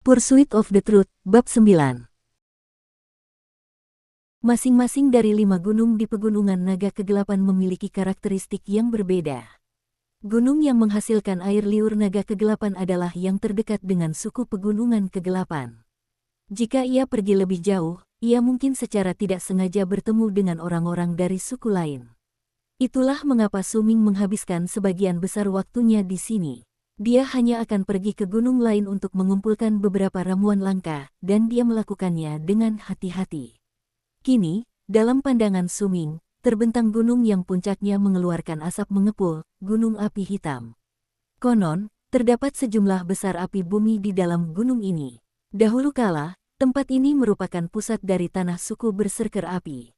Pursuit of the Truth, Bab 9. Masing-masing dari 5 gunung di Pegunungan Naga Kegelapan memiliki karakteristik yang berbeda. Gunung yang menghasilkan air liur Naga Kegelapan adalah yang terdekat dengan suku Pegunungan Kegelapan. Jika ia pergi lebih jauh, ia mungkin secara tidak sengaja bertemu dengan orang-orang dari suku lain. Itulah mengapa Suming menghabiskan sebagian besar waktunya di sini. Dia hanya akan pergi ke gunung lain untuk mengumpulkan beberapa ramuan langka, dan dia melakukannya dengan hati-hati. Kini, dalam pandangan Suming, terbentang gunung yang puncaknya mengeluarkan asap mengepul, gunung api hitam. Konon, terdapat sejumlah besar api bumi di dalam gunung ini. Dahulu kala, tempat ini merupakan pusat dari tanah suku berserker api.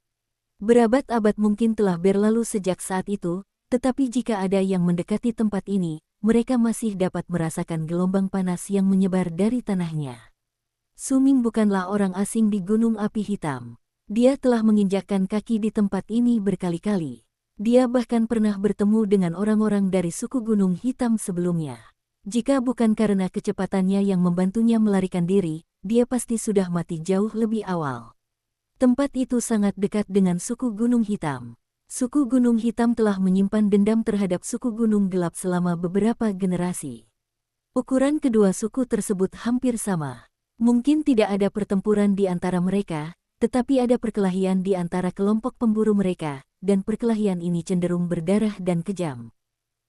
Berabad-abad mungkin telah berlalu sejak saat itu, tetapi jika ada yang mendekati tempat ini, mereka masih dapat merasakan gelombang panas yang menyebar dari tanahnya. Suming bukanlah orang asing di Gunung Api Hitam. Dia telah menginjakkan kaki di tempat ini berkali-kali. Dia bahkan pernah bertemu dengan orang-orang dari suku Gunung Hitam sebelumnya. Jika bukan karena kecepatannya yang membantunya melarikan diri, dia pasti sudah mati jauh lebih awal. Tempat itu sangat dekat dengan suku Gunung Hitam. Suku Gunung Hitam telah menyimpan dendam terhadap suku Gunung Gelap selama beberapa generasi. Ukuran kedua suku tersebut hampir sama. Mungkin tidak ada pertempuran di antara mereka, tetapi ada perkelahian di antara kelompok pemburu mereka, dan perkelahian ini cenderung berdarah dan kejam.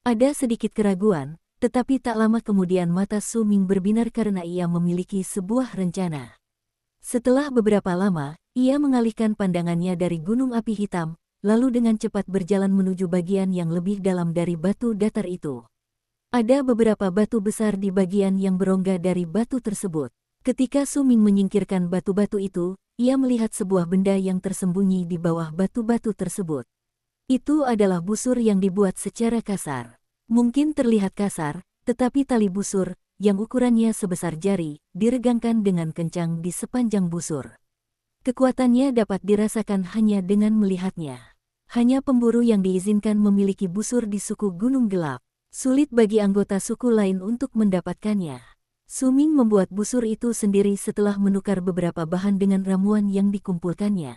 Ada sedikit keraguan, tetapi tak lama kemudian mata Suming berbinar karena ia memiliki sebuah rencana. Setelah beberapa lama, ia mengalihkan pandangannya dari Gunung Api Hitam, lalu dengan cepat berjalan menuju bagian yang lebih dalam dari batu datar itu. Ada beberapa batu besar di bagian yang berongga dari batu tersebut. Ketika Suming menyingkirkan batu-batu itu, ia melihat sebuah benda yang tersembunyi di bawah batu-batu tersebut. Itu adalah busur yang dibuat secara kasar. Mungkin terlihat kasar, tetapi tali busur, yang ukurannya sebesar jari, diregangkan dengan kencang di sepanjang busur. Kekuatannya dapat dirasakan hanya dengan melihatnya. Hanya pemburu yang diizinkan memiliki busur di suku Gunung Gelap. Sulit bagi anggota suku lain untuk mendapatkannya. Suming membuat busur itu sendiri setelah menukar beberapa bahan dengan ramuan yang dikumpulkannya.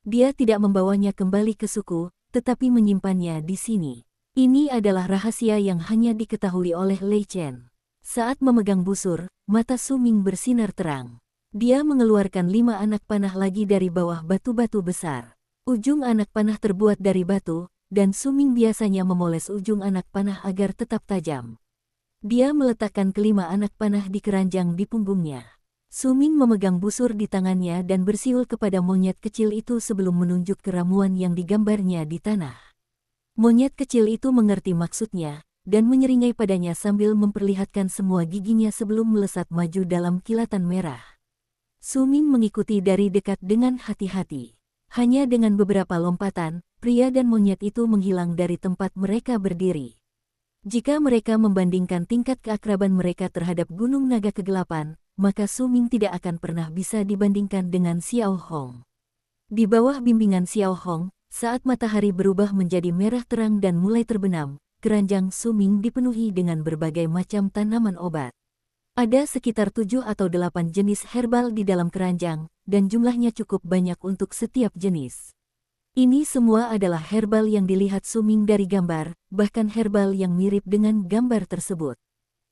Dia tidak membawanya kembali ke suku, tetapi menyimpannya di sini. Ini adalah rahasia yang hanya diketahui oleh Lei Chen. Saat memegang busur, mata Suming bersinar terang. Dia mengeluarkan 5 anak panah lagi dari bawah batu-batu besar. Ujung anak panah terbuat dari batu, dan Suming biasanya memoles ujung anak panah agar tetap tajam. Dia meletakkan kelima anak panah di keranjang di punggungnya. Suming memegang busur di tangannya dan bersiul kepada monyet kecil itu sebelum menunjuk ke ramuan yang digambarnya di tanah. Monyet kecil itu mengerti maksudnya, dan menyeringai padanya sambil memperlihatkan semua giginya sebelum melesat maju dalam kilatan merah. Suming mengikuti dari dekat dengan hati-hati. Hanya dengan beberapa lompatan, pria dan monyet itu menghilang dari tempat mereka berdiri. Jika mereka membandingkan tingkat keakraban mereka terhadap Gunung Naga Kegelapan, maka Suming tidak akan pernah bisa dibandingkan dengan Xiao Hong. Di bawah bimbingan Xiao Hong, saat matahari berubah menjadi merah terang dan mulai terbenam, keranjang Suming dipenuhi dengan berbagai macam tanaman obat. Ada sekitar 7 atau 8 jenis herbal di dalam keranjang, dan jumlahnya cukup banyak untuk setiap jenis. Ini semua adalah herbal yang dilihat Suming dari gambar, bahkan herbal yang mirip dengan gambar tersebut.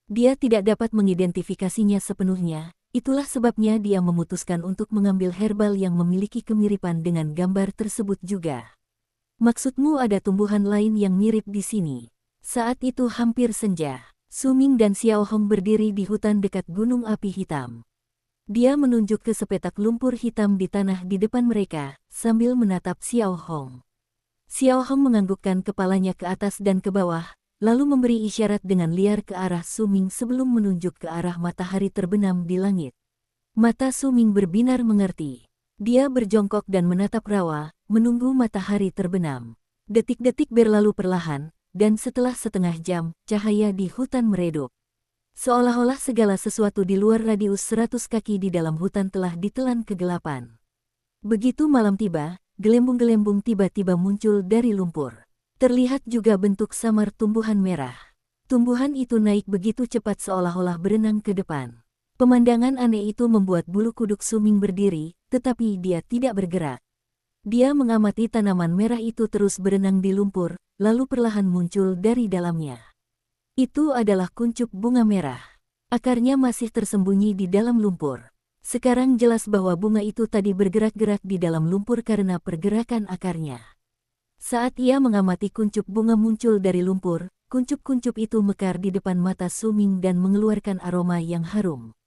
Dia tidak dapat mengidentifikasinya sepenuhnya, itulah sebabnya dia memutuskan untuk mengambil herbal yang memiliki kemiripan dengan gambar tersebut juga. Maksudmu ada tumbuhan lain yang mirip di sini? Saat itu hampir senja. Suming dan Xiao Hong berdiri di hutan dekat Gunung Api Hitam. Dia menunjuk ke sepetak lumpur hitam di tanah di depan mereka, sambil menatap Xiao Hong. Xiao Hong menganggukkan kepalanya ke atas dan ke bawah, lalu memberi isyarat dengan liar ke arah Suming sebelum menunjuk ke arah matahari terbenam di langit. Mata Suming berbinar mengerti. Dia berjongkok dan menatap rawa, menunggu matahari terbenam. Detik-detik berlalu perlahan, dan setelah setengah jam, cahaya di hutan meredup. Seolah-olah segala sesuatu di luar radius 100 kaki di dalam hutan telah ditelan kegelapan. Begitu malam tiba, gelembung-gelembung tiba-tiba muncul dari lumpur. Terlihat juga bentuk samar tumbuhan merah. Tumbuhan itu naik begitu cepat seolah-olah berenang ke depan. Pemandangan aneh itu membuat bulu kuduk Suming berdiri, tetapi dia tidak bergerak. Dia mengamati tanaman merah itu terus berenang di lumpur, lalu perlahan muncul dari dalamnya. Itu adalah kuncup bunga merah. Akarnya masih tersembunyi di dalam lumpur. Sekarang jelas bahwa bunga itu tadi bergerak-gerak di dalam lumpur karena pergerakan akarnya. Saat ia mengamati kuncup bunga muncul dari lumpur, kuncup-kuncup itu mekar di depan mata Suming dan mengeluarkan aroma yang harum.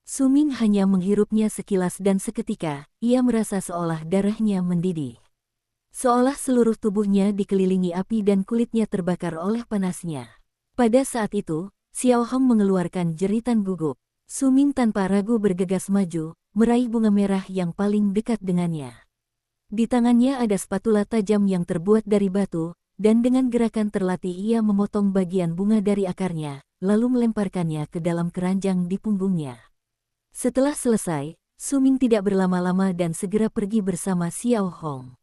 Suming hanya menghirupnya sekilas dan seketika, ia merasa seolah darahnya mendidih. Seolah seluruh tubuhnya dikelilingi api dan kulitnya terbakar oleh panasnya. Pada saat itu, Xiao Hong mengeluarkan jeritan gugup. Suming tanpa ragu bergegas maju, meraih bunga merah yang paling dekat dengannya. Di tangannya ada spatula tajam yang terbuat dari batu, dan dengan gerakan terlatih ia memotong bagian bunga dari akarnya, lalu melemparkannya ke dalam keranjang di punggungnya. Setelah selesai, Suming tidak berlama-lama dan segera pergi bersama Xiao Hong.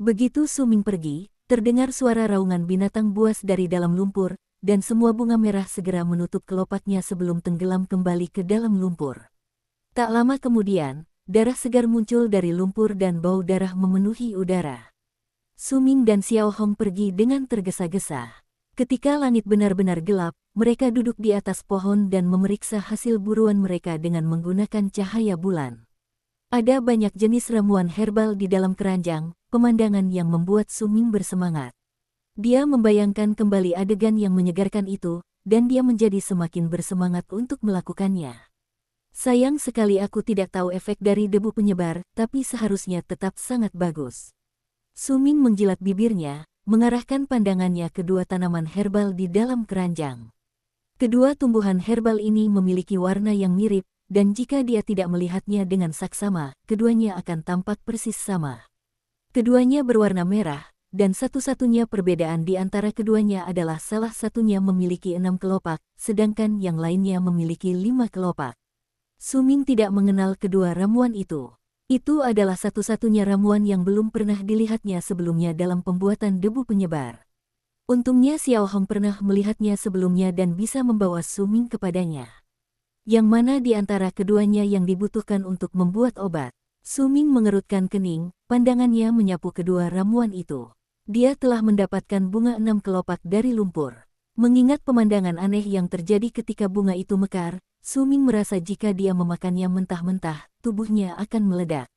Begitu Suming pergi, terdengar suara raungan binatang buas dari dalam lumpur, dan semua bunga merah segera menutup kelopaknya sebelum tenggelam kembali ke dalam lumpur. Tak lama kemudian, darah segar muncul dari lumpur dan bau darah memenuhi udara. Suming dan Xiao Hong pergi dengan tergesa-gesa. Ketika langit benar-benar gelap, mereka duduk di atas pohon dan memeriksa hasil buruan mereka dengan menggunakan cahaya bulan. Ada banyak jenis ramuan herbal di dalam keranjang, pemandangan yang membuat Suming bersemangat. Dia membayangkan kembali adegan yang menyegarkan itu, dan dia menjadi semakin bersemangat untuk melakukannya. Sayang sekali aku tidak tahu efek dari debu penyebar, tapi seharusnya tetap sangat bagus. Suming menjilat bibirnya, mengarahkan pandangannya ke dua tanaman herbal di dalam keranjang. Kedua tumbuhan herbal ini memiliki warna yang mirip, dan jika dia tidak melihatnya dengan saksama, keduanya akan tampak persis sama. Keduanya berwarna merah, dan satu-satunya perbedaan di antara keduanya adalah salah satunya memiliki 6 kelopak, sedangkan yang lainnya memiliki 5 kelopak. Suming tidak mengenal kedua ramuan itu. Itu adalah satu-satunya ramuan yang belum pernah dilihatnya sebelumnya dalam pembuatan debu penyebar. Untungnya Xiao Hong pernah melihatnya sebelumnya dan bisa membawa Suming kepadanya. Yang mana di antara keduanya yang dibutuhkan untuk membuat obat? Suming mengerutkan kening, pandangannya menyapu kedua ramuan itu. Dia telah mendapatkan bunga 6 kelopak dari lumpur. Mengingat pemandangan aneh yang terjadi ketika bunga itu mekar, Suming merasa jika dia memakannya mentah-mentah, tubuhnya akan meledak.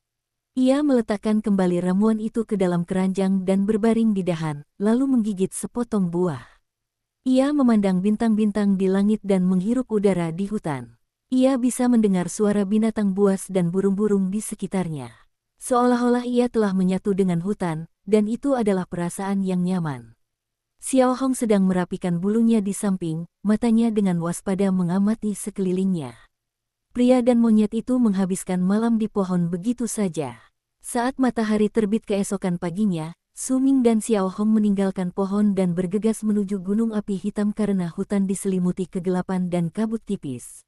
Ia meletakkan kembali ramuan itu ke dalam keranjang dan berbaring di dahan, lalu menggigit sepotong buah. Ia memandang bintang-bintang di langit dan menghirup udara di hutan. Ia bisa mendengar suara binatang buas dan burung-burung di sekitarnya. Seolah-olah ia telah menyatu dengan hutan, dan itu adalah perasaan yang nyaman. Xiao Hong sedang merapikan bulunya di samping, matanya dengan waspada mengamati sekelilingnya. Pria dan monyet itu menghabiskan malam di pohon begitu saja. Saat matahari terbit keesokan paginya, Suming dan Xiao Hong meninggalkan pohon dan bergegas menuju gunung api hitam karena hutan diselimuti kegelapan dan kabut tipis.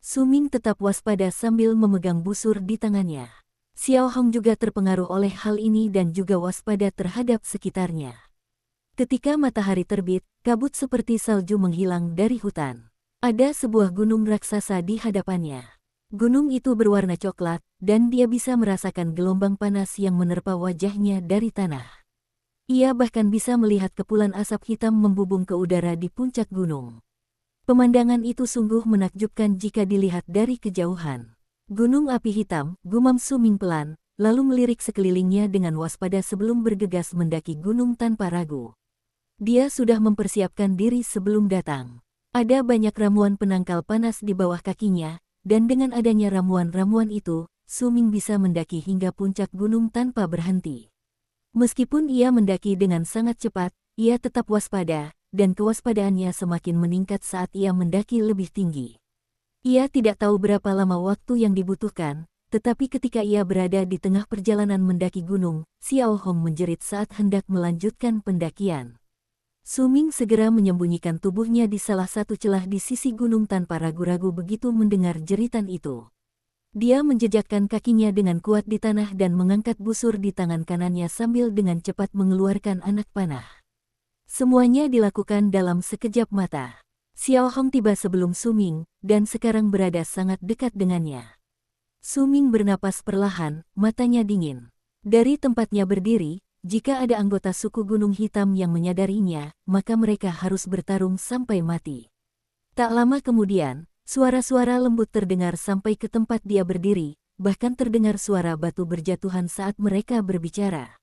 Suming tetap waspada sambil memegang busur di tangannya. Xiao Hong juga terpengaruh oleh hal ini dan juga waspada terhadap sekitarnya. Ketika matahari terbit, kabut seperti salju menghilang dari hutan. Ada sebuah gunung raksasa di hadapannya. Gunung itu berwarna coklat, dan dia bisa merasakan gelombang panas yang menerpa wajahnya dari tanah. Ia bahkan bisa melihat kepulan asap hitam membubung ke udara di puncak gunung. Pemandangan itu sungguh menakjubkan jika dilihat dari kejauhan. Gunung api hitam, gumam Suming pelan, lalu melirik sekelilingnya dengan waspada sebelum bergegas mendaki gunung tanpa ragu. Dia sudah mempersiapkan diri sebelum datang. Ada banyak ramuan penangkal panas di bawah kakinya, dan dengan adanya ramuan-ramuan itu, Suming bisa mendaki hingga puncak gunung tanpa berhenti. Meskipun ia mendaki dengan sangat cepat, ia tetap waspada, dan kewaspadaannya semakin meningkat saat ia mendaki lebih tinggi. Ia tidak tahu berapa lama waktu yang dibutuhkan, tetapi ketika ia berada di tengah perjalanan mendaki gunung, Xiao Hong menjerit saat hendak melanjutkan pendakian. Suming segera menyembunyikan tubuhnya di salah satu celah di sisi gunung tanpa ragu-ragu begitu mendengar jeritan itu. Dia menjejakkan kakinya dengan kuat di tanah dan mengangkat busur di tangan kanannya sambil dengan cepat mengeluarkan anak panah. Semuanya dilakukan dalam sekejap mata. Xiao Hong tiba sebelum Su Ming, dan sekarang berada sangat dekat dengannya. Su Ming bernapas perlahan, matanya dingin. Dari tempatnya berdiri, jika ada anggota suku Gunung Hitam yang menyadarinya, maka mereka harus bertarung sampai mati. Tak lama kemudian, suara-suara lembut terdengar sampai ke tempat dia berdiri, bahkan terdengar suara batu berjatuhan saat mereka berbicara.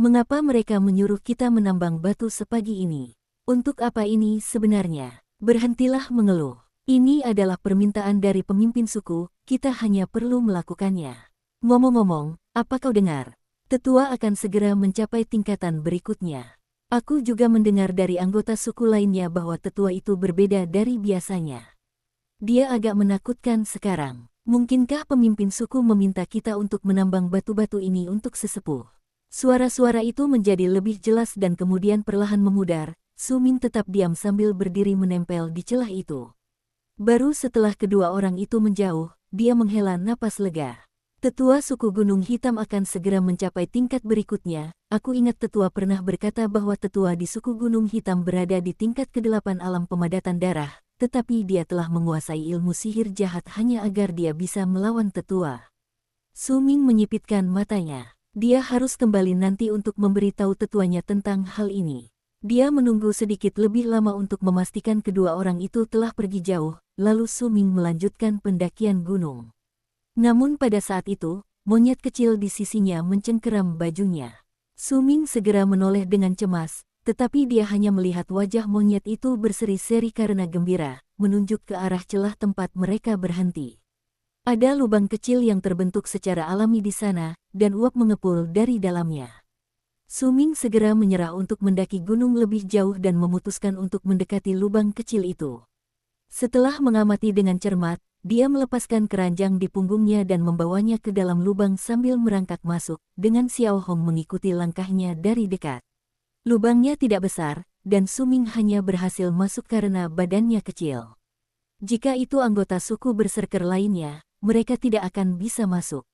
Mengapa mereka menyuruh kita menambang batu sepagi ini? Untuk apa ini sebenarnya? Berhentilah mengeluh. Ini adalah permintaan dari pemimpin suku, kita hanya perlu melakukannya. Ngomong-ngomong, apa kau dengar? Tetua akan segera mencapai tingkatan berikutnya. Aku juga mendengar dari anggota suku lainnya bahwa tetua itu berbeda dari biasanya. Dia agak menakutkan sekarang. Mungkinkah pemimpin suku meminta kita untuk menambang batu-batu ini untuk sesepuh? Suara-suara itu menjadi lebih jelas dan kemudian perlahan memudar. Su Ming tetap diam sambil berdiri menempel di celah itu. Baru setelah kedua orang itu menjauh, dia menghela napas lega. Tetua suku Gunung Hitam akan segera mencapai tingkat berikutnya. Aku ingat tetua pernah berkata bahwa tetua di suku Gunung Hitam berada di tingkat ke-8 alam pemadatan darah, tetapi dia telah menguasai ilmu sihir jahat hanya agar dia bisa melawan tetua. Su Ming menyipitkan matanya. Dia harus kembali nanti untuk memberitahu tetuanya tentang hal ini. Dia menunggu sedikit lebih lama untuk memastikan kedua orang itu telah pergi jauh, lalu Su Ming melanjutkan pendakian gunung. Namun pada saat itu, monyet kecil di sisinya mencengkeram bajunya. Su Ming segera menoleh dengan cemas, tetapi dia hanya melihat wajah monyet itu berseri-seri karena gembira, menunjuk ke arah celah tempat mereka berhenti. Ada lubang kecil yang terbentuk secara alami di sana, dan uap mengepul dari dalamnya. Su Ming segera menyerah untuk mendaki gunung lebih jauh dan memutuskan untuk mendekati lubang kecil itu. Setelah mengamati dengan cermat, dia melepaskan keranjang di punggungnya dan membawanya ke dalam lubang sambil merangkak masuk, dengan Xiao Hong mengikuti langkahnya dari dekat. Lubangnya tidak besar, dan Su Ming hanya berhasil masuk karena badannya kecil. Jika itu anggota suku berserker lainnya, mereka tidak akan bisa masuk.